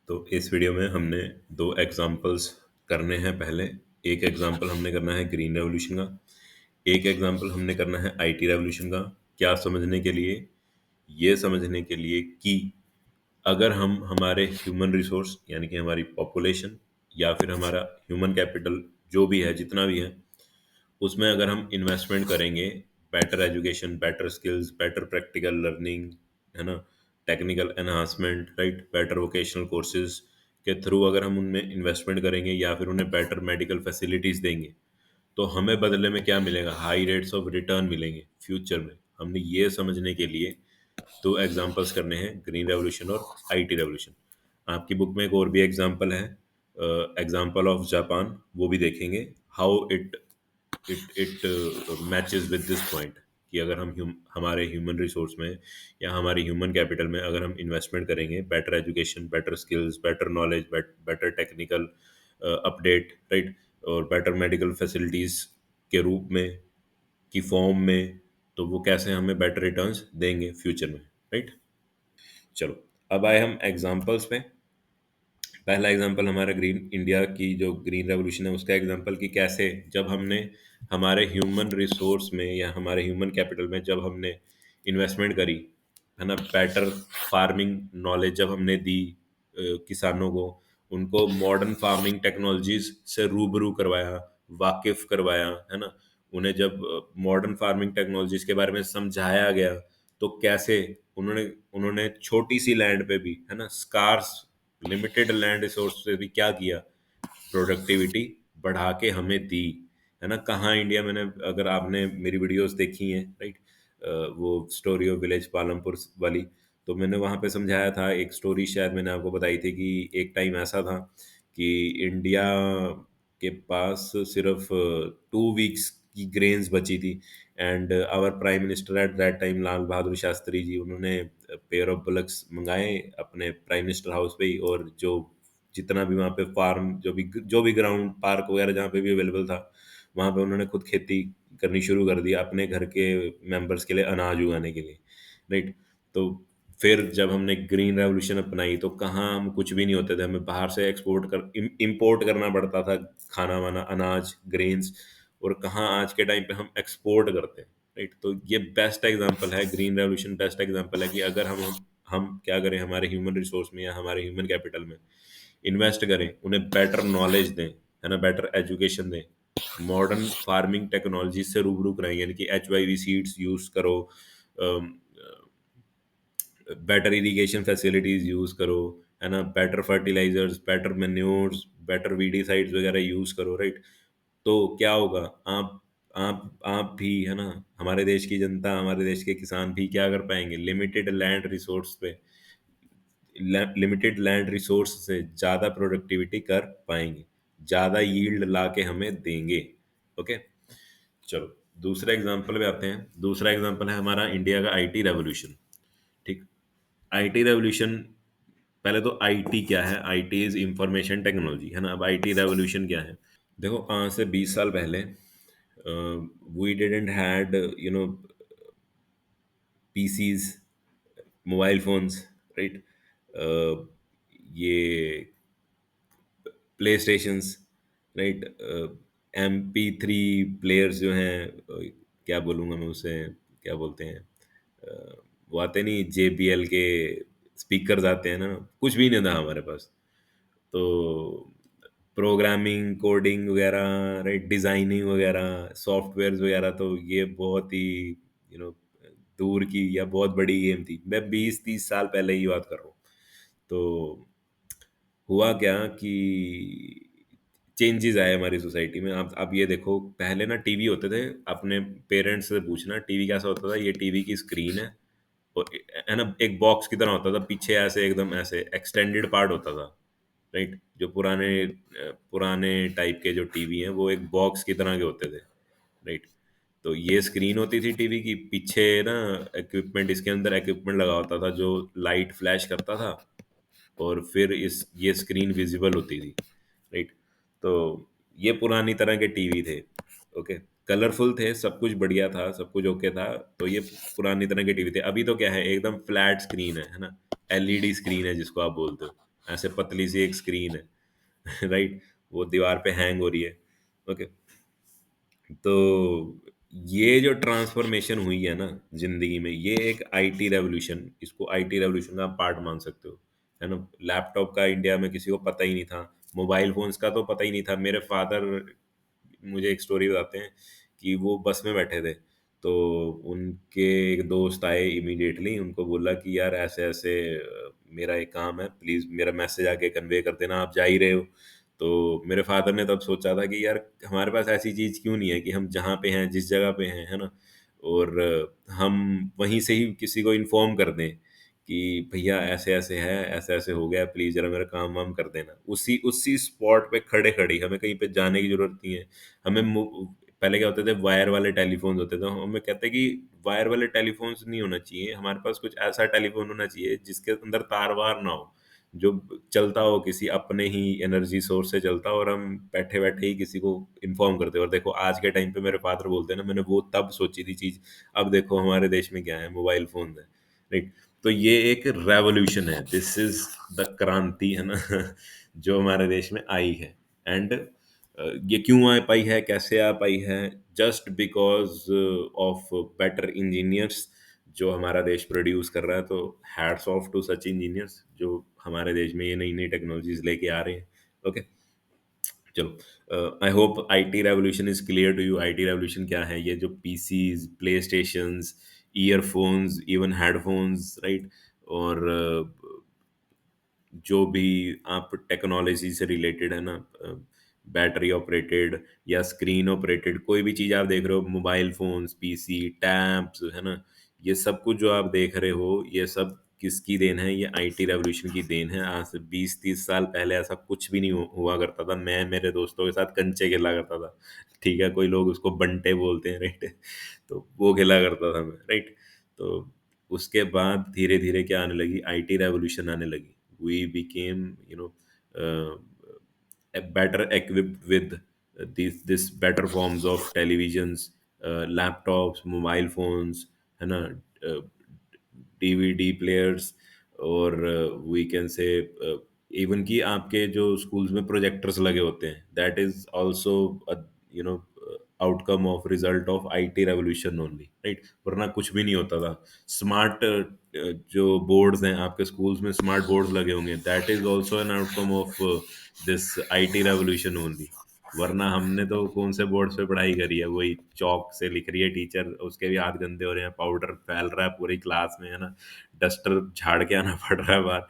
तो इस वीडियो में हमने दो एग्जांपल्स करने हैं। पहले एक एग्जांपल हमने करना है ग्रीन रेवोल्यूशन का, एक एग्जांपल हमने करना है आईटी रेवोल्यूशन का। क्या समझने के लिए? ये समझने के लिए कि अगर हम हमारे ह्यूमन रिसोर्स यानी कि हमारी पॉपुलेशन या फिर हमारा ह्यूमन कैपिटल जो भी है, जितना भी है, उसमें अगर हम इन्वेस्टमेंट करेंगे, better education, better skills, better practical learning, है ना, technical enhancement, right, better vocational courses के थ्रू अगर हम उनमें इन्वेस्टमेंट करेंगे या फिर उन्हें बेटर मेडिकल फैसिलिटीज़ देंगे, तो हमें बदले में क्या मिलेगा? हाई रेट्स ऑफ रिटर्न मिलेंगे फ्यूचर में। हमने ये समझने के लिए दो एग्जांपल्स करने हैं, ग्रीन रेवोल्यूशन और आईटी रेवोल्यूशन। आपकी बुक में एक और भी एग्जांपल है, एग्जांपल ऑफ जापान, वो भी देखेंगे how it matches with this point कि अगर हम हमारे ह्यूमन रिसोर्स में या हमारे ह्यूमन कैपिटल में अगर हम इन्वेस्टमेंट करेंगे, better education, better skills, better knowledge, better technical update, right, और बेटर मेडिकल फैसिलिटीज़ के रूप में, की फॉर्म में, तो वो कैसे हमें बेटर रिटर्न्स देंगे फ्यूचर में, राइट। चलो, अब आए हम एग्जांपल्स पे। पहला एग्जांपल हमारा ग्रीन इंडिया की जो ग्रीन रेवोल्यूशन है उसका एग्जांपल, कि कैसे जब हमने हमारे ह्यूमन रिसोर्स में या हमारे ह्यूमन कैपिटल में जब हमने इन्वेस्टमेंट करी, है ना, बेटर फार्मिंग नॉलेज जब हमने दी, किसानों को, उनको मॉडर्न फार्मिंग टेक्नोलॉजीज से रूबरू करवाया, वाकिफ करवाया, है ना, उन्हें जब मॉडर्न फार्मिंग टेक्नोलॉजीज के बारे में समझाया गया, तो कैसे उन्होंने उन्होंने छोटी सी लैंड पे भी, है ना, स्कार्स लिमिटेड लैंड रिसोर्स से भी क्या किया? प्रोडक्टिविटी बढ़ा के हमें दी, है ना। कहाँ इंडिया, मैंने, अगर आपने मेरी वीडियोस देखी हैं, राइट, वो स्टोरी ऑफ विलेज पालमपुर वाली, तो मैंने वहाँ पे समझाया था, एक स्टोरी शायद मैंने आपको बताई थी कि एक टाइम ऐसा था कि इंडिया के पास सिर्फ 2 वीक्स की ग्रेन्स बची थी, and our prime minister at that time Lal Bahadur Shastri ji, उन्होंने पेयर ऑफ बुलक्स मंगाए अपने प्राइम मिनिस्टर हाउस पे ही, और जो जितना भी वहाँ पे फार्म, जो भी ग्राउंड पार्क वगैरह जहाँ पे भी अवेलेबल था, वहाँ पे उन्होंने खुद खेती करनी शुरू कर दी अपने घर के मेंबर्स के लिए अनाज उगाने के लिए, राइट। तो फिर जब हमने ग्रीन रेवोल्यूशन अपनाई, तो कहाँ हम कुछ भी नहीं होते थे, हमें बाहर से इंपोर्ट करना पड़ता था, खाना वाना, अनाज, ग्रेन्स, और कहाँ आज के टाइम पे हम एक्सपोर्ट करते हैं, राइट। तो ये बेस्ट एग्जांपल है, ग्रीन रेवोल्यूशन बेस्ट एग्जांपल है कि अगर हम क्या करें, हमारे ह्यूमन रिसोर्स में या हमारे ह्यूमन कैपिटल में इन्वेस्ट करें, उन्हें बेटर नॉलेज दें, है ना, बेटर एजुकेशन दें, मॉडर्न फार्मिंग टेक्नोलॉजी से रूबरू कराएं, यानी कि HYV सीड्स यूज करो, बेटर इरिगेशन फैसिलिटीज यूज करो, है ना, better fertilisers, better manures, better weedicides वगैरह यूज करो, राइट। तो क्या होगा? आप भी, है ना, हमारे देश की जनता, हमारे देश के किसान भी क्या कर पाएंगे? लिमिटेड लैंड रिसोर्स से ज़्यादा प्रोडक्टिविटी कर पाएंगे, ज़्यादा यील्ड ला के हमें देंगे। ओके, चलो दूसरे एग्जांपल पे आते हैं। दूसरा एग्जांपल है हमारा इंडिया का आईटी रेवोल्यूशन। ठीक, आईटी रेवोल्यूशन, पहले तो आईटी क्या है? आईटी इज इंफॉर्मेशन टेक्नोलॉजी, है ना। अब आईटी रेवोल्यूशन क्या है? देखो, आज से 20 साल पहले we didn't had, you know, PCs, mobile phones, right, ये PlayStations, right, MP3 players जो हैं, क्या बोलूँगा मैं उसे, क्या बोलते हैं, वो आते नहीं, JBL के स्पीकर्स आते हैं ना, कुछ भी नहीं था हमारे पास। तो प्रोग्रामिंग, कोडिंग वगैरह, राइट, डिज़ाइनिंग वगैरह, सॉफ्टवेयर्स वगैरह, तो ये बहुत ही, यू नो, दूर की या बहुत बड़ी गेम थी। मैं 20-30 साल पहले की बात कर रहा हूँ। तो हुआ क्या कि चेंजेस आए हमारी सोसाइटी में। आप ये देखो, पहले ना टीवी होते थे, अपने पेरेंट्स से पूछना टीवी कैसा होता था। ये टीवी की स्क्रीन है, और है ना, एक बॉक्स की तरह होता था, पीछे ऐसे एकदम ऐसे एक्सटेंडेड पार्ट होता था, राइट। जो पुराने टाइप के जो टीवी हैं, वो एक बॉक्स की तरह के होते थे, राइट। तो ये स्क्रीन होती थी टीवी की, पीछे ना इक्विपमेंट, इसके अंदर इक्विपमेंट लगा होता था जो लाइट फ्लैश करता था, और फिर इस ये स्क्रीन विजिबल होती थी, राइट। तो ये पुरानी तरह के टीवी थे। ओके, कलरफुल थे, सब कुछ बढ़िया था, सब कुछ ओके था। तो ये पुरानी तरह के टीवी थे। अभी तो क्या है, एकदम फ्लैट स्क्रीन है ना, LED स्क्रीन है जिसको आप बोलते हो, ऐसे पतली सी एक स्क्रीन है राइट, वो दीवार पे हैंग हो रही है। ओके, तो ये जो ट्रांसफॉर्मेशन हुई है ना जिंदगी में, ये एक आईटी रेवोल्यूशन, इसको आईटी रेवोल्यूशन का आप पार्ट मान सकते हो, है ना। लैपटॉप का इंडिया में किसी को पता ही नहीं था, मोबाइल फोन्स का तो पता ही नहीं था। मेरे फादर मुझे एक स्टोरी बताते हैं कि वो बस में बैठे थे, तो उनके एक दोस्त आए, इमीडिएटली उनको बोला कि यार ऐसे ऐसे मेरा एक काम है, प्लीज़ मेरा मैसेज आके कन्वे कर देना, आप जा ही रहे हो। तो मेरे फादर ने तब सोचा था कि यार हमारे पास ऐसी चीज़ क्यों नहीं है कि हम जहाँ पे हैं, जिस जगह पे हैं, है ना, और हम वहीं से ही किसी को इन्फॉर्म कर दें कि भैया ऐसे ऐसे है, ऐसे ऐसे हो गया, प्लीज़ ज़रा मेरा काम वाम कर देना। उसी उसी स्पॉट पे खड़े खड़ी, हमें कहीं पे जाने की ज़रूरत नहीं है। हमें पहले क्या होते थे, वायर वाले टेलीफोन होते थे, हमें कहते हैं कि वायर वाले टेलीफोन्स नहीं होना चाहिए, हमारे पास कुछ ऐसा टेलीफोन होना चाहिए जिसके अंदर तार वार ना हो, जो चलता हो किसी अपने ही एनर्जी सोर्स से चलता हो, और हम बैठे बैठे ही किसी को इन्फॉर्म करते हो। और देखो आज के टाइम पे मेरे फादर बोलते हैं ना, मैंने वो तब सोची थी चीज, अब देखो हमारे देश में क्या है, मोबाइल फोन है, राइट। तो ये एक रेवोल्यूशन है, दिस इज द क्रांति, है ना जो हमारे देश में आई है। एंड ये क्यों आ पाई है, कैसे आ पाई है? Just because of better engineers जो हमारा देश प्रोड्यूस कर रहा है। तो hats off to such engineers जो हमारे देश में ये नई नई टेक्नोलॉजीज लेके आ रहे हैं। ओके, चलो, I hope IT revolution is clear to you. IT revolution क्या है? ये जो PCs, play stations, earphones, even headphones, right, और जो भी आप टेक्नोलॉजी से रिलेटेड है ना, बैटरी ऑपरेटेड या स्क्रीन ऑपरेटेड, कोई भी चीज़ आप देख रहे हो, मोबाइल फोन्स, पीसी, टैब्स, है ना, ये सब कुछ जो आप देख रहे हो, ये सब किसकी देन है? ये आईटी रेवोल्यूशन की देन है। आज से 20-30 साल पहले ऐसा कुछ भी नहीं हुआ करता था। मैं मेरे दोस्तों के साथ कंचे खेला करता था, ठीक है, कोई लोग उसको बंटे बोलते हैं, राइट, तो वो खेला करता था मैं, राइट। तो उसके बाद धीरे धीरे क्या आने लगी, आईटी रेवोल्यूशन आने लगी। we became, uh, better equipped with these this better forms of televisions, laptops, mobile phones, है ना, डीवीडी प्लेयर्स, और वी कैन से इवन कि आपके जो स्कूल्स में प्रोजेक्टर्स लगे होते हैं, that is also you know outcome of result of IT revolution only, right. वरना कुछ भी नहीं होता था। स्मार्ट जो बोर्ड्स हैं आपके स्कूल्स में, स्मार्ट बोर्ड्स लगे होंगे, that is also an outcome of this IT revolution only. वरना हमने तो कौन से बोर्ड्स पे पढ़ाई करी है, वही चौक से लिख रही है टीचर, उसके भी हाथ गंदे हो रहे हैं, पाउडर फैल रहा है पूरी क्लास में, है ना, डस्टर झाड़ के आना पड़ रहा है बाहर।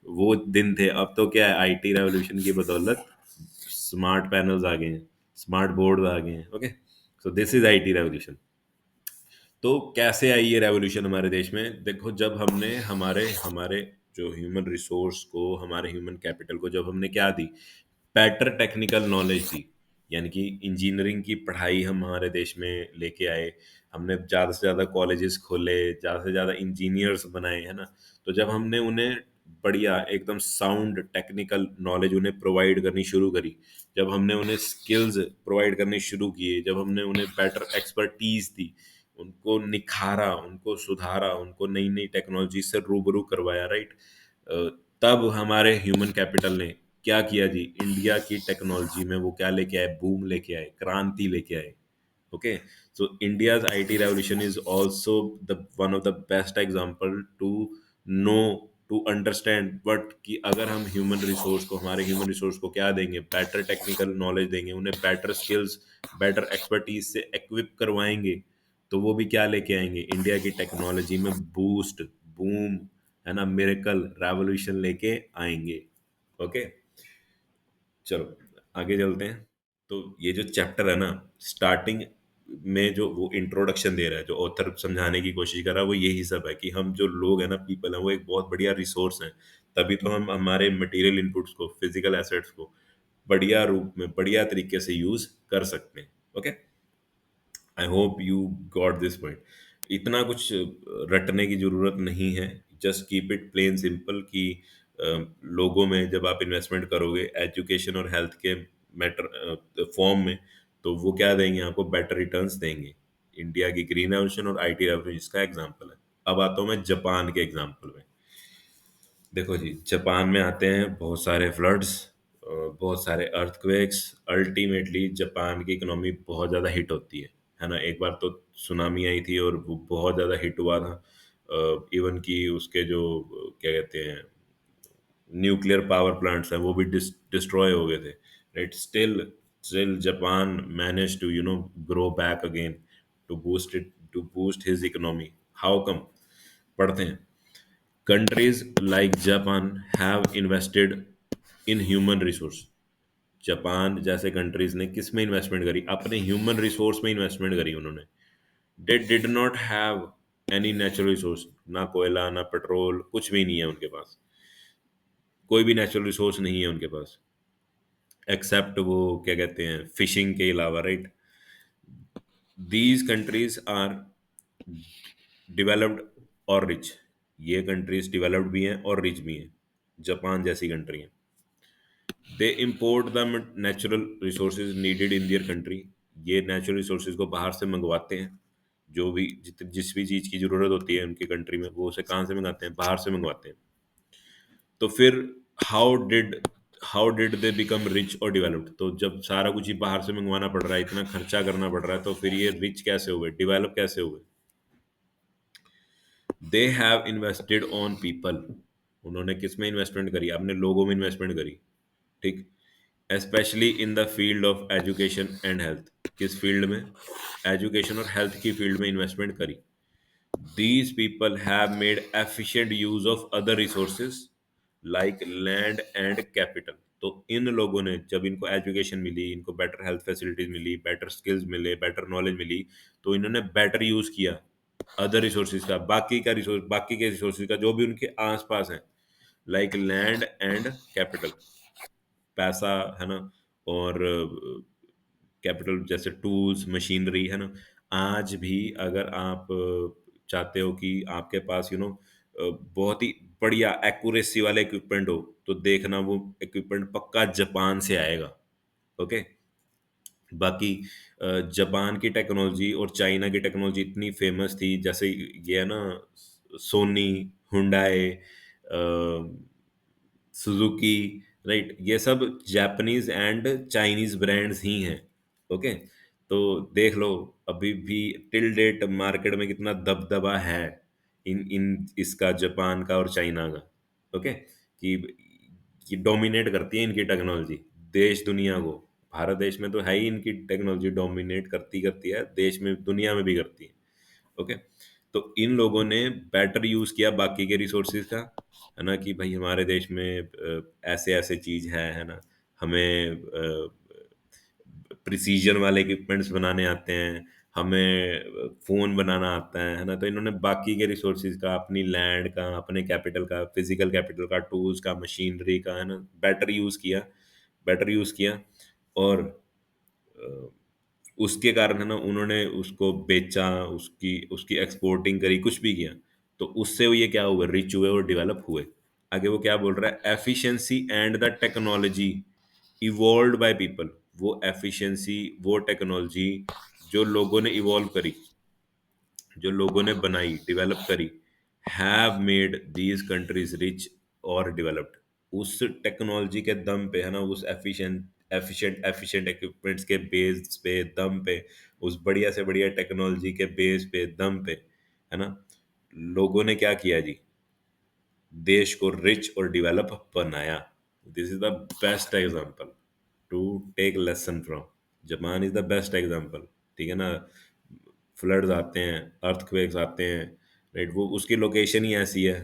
वो दिन थे। अब तो क्या है, आईटी रेवोल्यूशन की बदौलत स्मार्ट पैनल्स आ गए हैं, स्मार्ट बोर्ड आ गए हैं। Okay, so this is IT revolution. तो कैसे आई ये रेवोल्यूशन हमारे देश में? देखो, जब हमने हमारे हमारे जो ह्यूमन रिसोर्स को, हमारे ह्यूमन कैपिटल को जब हमने क्या दी, बेटर टेक्निकल नॉलेज दी, यानी कि इंजीनियरिंग की पढ़ाई हम हमारे देश में लेके आए, हमने ज़्यादा से ज़्यादा कॉलेजेस खोले, ज़्यादा से ज़्यादा इंजीनियर्स बनाए, है ना। तो जब हमने उन्हें बढ़िया एकदम साउंड टेक्निकल नॉलेज उन्हें प्रोवाइड करनी शुरू करी, जब हमने उन्हें स्किल्स प्रोवाइड करने शुरू किए, जब हमने उन्हें बेटर एक्सपर्टीज दी, उनको निखारा, उनको सुधारा, उनको नई नई टेक्नोलॉजी से रूबरू करवाया, राइट, तब हमारे ह्यूमन कैपिटल ने क्या किया जी, इंडिया की टेक्नोलॉजी में वो क्या लेके आए, बूम लेके आए, क्रांति लेके आए। Okay, so India's IT revolution is also the one of the best example to know, to understand but कि अगर हम ह्यूमन रिसोर्स को, हमारे ह्यूमन रिसोर्स को क्या देंगे, बेटर टेक्निकल नॉलेज देंगे, उन्हें बेटर स्किल्स, बेटर एक्सपर्टीज से इक्विप करवाएंगे, तो वो भी क्या लेके आएंगे, इंडिया की टेक्नोलॉजी में बूस्ट, बूम, है ना, मिरेकल रेवोल्यूशन लेके आएंगे। ओके, चलो आगे चलते हैं। तो ये जो चैप्टर है ना, स्टार्टिंग में जो वो इंट्रोडक्शन दे रहा है, जो ऑथर समझाने की कोशिश कर रहा है, वो यही सब है कि हम जो लोग हैं ना, पीपल हैं, वो एक बहुत बढ़िया रिसोर्स हैं। तभी तो हम हमारे मटेरियल इनपुट्स को, फिजिकल एसेट्स को बढ़िया रूप में, बढ़िया तरीके से यूज कर सकते हैं। Okay, I hope you got this point. इतना कुछ रटने की जरूरत नहीं है, just keep it plain simple कि लोगों में जब आप इन्वेस्टमेंट करोगे एजुकेशन और हेल्थ के मैटर फॉर्म में, तो वो क्या देंगे आपको, बेटर रिटर्न्स देंगे। इंडिया की ग्रीन रेवोल्यूशन और आईटी रेवोल्यूशन इसका एग्जांपल है। अब आता हूँ मैं जापान के एग्जांपल में। देखो जी, जापान में आते हैं बहुत सारे फ्लड्स, बहुत सारे अर्थक्वेक्स। अल्टीमेटली जापान की इकोनॉमी बहुत ज़्यादा हिट होती है ना? एक बार तो सुनामी आई थी और वो बहुत ज़्यादा हिट हुआ था। इवन कि उसके जो क्या कहते हैं, न्यूक्लियर पावर प्लांट्स हैं, वो भी डिस्ट्रॉय हो गए थे, right? Still still Japan manage to grow back again, to boost his economy. How come? पढ़ते हैं। Countries like Japan have invested in human resource। Japan जैसे कंट्रीज ने किस में इन्वेस्टमेंट करी? अपने ह्यूमन रिसोर्स में इन्वेस्टमेंट करी उन्होंने। They did not have any natural resource, ना कोयला ना पेट्रोल, कुछ भी नहीं है उनके पास। कोई भी नेचुरल रिसोर्स नहीं है उनके पास, एक्सेप्ट वो क्या कहते हैं, फिशिंग के अलावा, right? These countries are developed और रिच। ये कंट्रीज डेवलप्ड भी हैं और रिच भी हैं, जापान जैसी कंट्री हैं। They import the natural resources needed in their country. ये नेचुरल रिसोर्सेज को बाहर से मंगवाते हैं। जो भी जिस भी चीज़ की ज़रूरत होती है उनकी कंट्री में, वो उसे कहाँ से मंगाते हैं? बाहर से मंगवाते हैं। तो फिर how did how did they become rich और डेवलप्ड? तो जब सारा कुछ ही बाहर से मंगवाना पड़ रहा है, इतना खर्चा करना पड़ रहा है, तो फिर ये रिच कैसे हुए, डेवलप कैसे हुए? They have invested on people. उन्होंने किस में इन्वेस्टमेंट करी? अपने लोगों में इन्वेस्टमेंट करी, ठीक? Specially in the field of education and health. किस फील्ड में? एजुकेशन और हेल्थ की फील्ड में इन्वेस्टमेंट करी। These people have made efficient use of other resources like land and capital। तो इन लोगों ने, जब इनको एजुकेशन मिली, इनको बेटर हेल्थ फैसिलिटीज मिली, बेटर स्किल्स मिले, बेटर नॉलेज मिली, तो इन्होंने बेटर यूज किया अदर रिसोर्सेज का, बाकी के रिसोर्सेज का जो भी उनके आसपास हैं, लाइक लैंड एंड कैपिटल, पैसा, है ना? और कैपिटल जैसे टूल्स, मशीनरी, है ना? आज भी अगर आप चाहते हो कि आपके पास बहुत ही बढ़िया एक्यूरेसी वाले इक्विपमेंट हो, तो देखना वो इक्विपमेंट पक्का जापान से आएगा। ओके। बाकी जापान की टेक्नोलॉजी और चाइना की टेक्नोलॉजी इतनी फेमस थी, जैसे ये है ना, सोनी, हुंडई, सुजुकी, राइट? ये सब जापानीज एंड चाइनीज ब्रांड्स ही हैं। ओके। तो देख लो, अभी भी टिल डेट मार्केट में कितना दबदबा है इन इन इसका, जापान का और चाइना का। ओके। कि डोमिनेट करती है इनकी टेक्नोलॉजी देश दुनिया को। भारत देश में तो है ही, इनकी टेक्नोलॉजी डोमिनेट करती करती है देश में, दुनिया में भी करती है। ओके। तो इन लोगों ने बेटर यूज किया बाकी के रिसोर्सेज का, है ना? कि भाई हमारे देश में ऐसे ऐसे चीज है ना? हमें प्रिसीजन वाले इक्विपमेंट्स बनाने आते हैं, हमें फोन बनाना आता है ना? तो इन्होंने बाकी के रिसोर्सेज का, अपनी लैंड का, अपने कैपिटल का, फिजिकल कैपिटल का, टूल्स का, मशीनरी का, है ना, बेटर यूज किया। और अ, उसके कारण, है ना, उन्होंने उसको बेचा, उसकी उसकी एक्सपोर्टिंग करी, कुछ भी किया। तो उससे वो ये क्या हुए, रिच हुए और डेवलप हुए। आगे वो क्या बोल रहा है? Efficiency and the technology evolved by people. वो एफिशिएंसी, वो टेक्नोलॉजी जो लोगों ने इवॉल्व करी, जो लोगों ने बनाई, डेवलप करी, have made these countries rich और डेवलप्ड। उस टेक्नोलॉजी के दम पे, है ना, उस एफिशिएंट इक्विपमेंट्स के बेस पे, दम पे, उस बढ़िया से बढ़िया टेक्नोलॉजी के बेस पे, दम पे, है ना, लोगों ने क्या किया जी? देश को रिच और डेवलप बनाया। This is the best example to take lesson from. Japan is the best example. ठीक है ना? फ्लड्स आते हैं, अर्थक्वेक्स आते हैं, राइट? वो उसकी लोकेशन ही ऐसी है,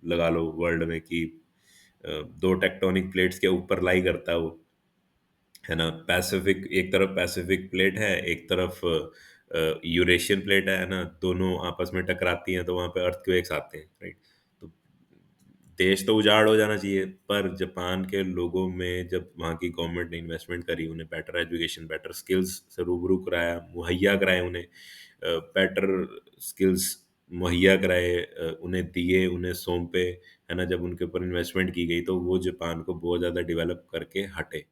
लगा लो वर्ल्ड में कि दो टेक्टोनिक प्लेट्स के ऊपर लाई करता है वो, है ना? पैसिफिक, एक तरफ पैसिफिक प्लेट है, एक तरफ यूरेशियन प्लेट है ना? दोनों आपस में टकराती हैं, तो वहाँ पे अर्थक्वेक्स आते हैं, राइट? तो देश तो उजाड़ हो जाना चाहिए, पर जापान के लोगों में जब वहाँ की गवर्नमेंट ने इन्वेस्टमेंट करी, उन्हें बेटर एजुकेशन, बेटर स्किल्स से रूबरू कराया, मुहैया कराए उन्हें, बेटर स्किल्स मुहैया कराए, उन्हें दिए, उन्हें सौंपे, है ना? जब उनके ऊपर इन्वेस्टमेंट की गई, तो वो जापान को बहुत ज़्यादा डेवलप करके हटे।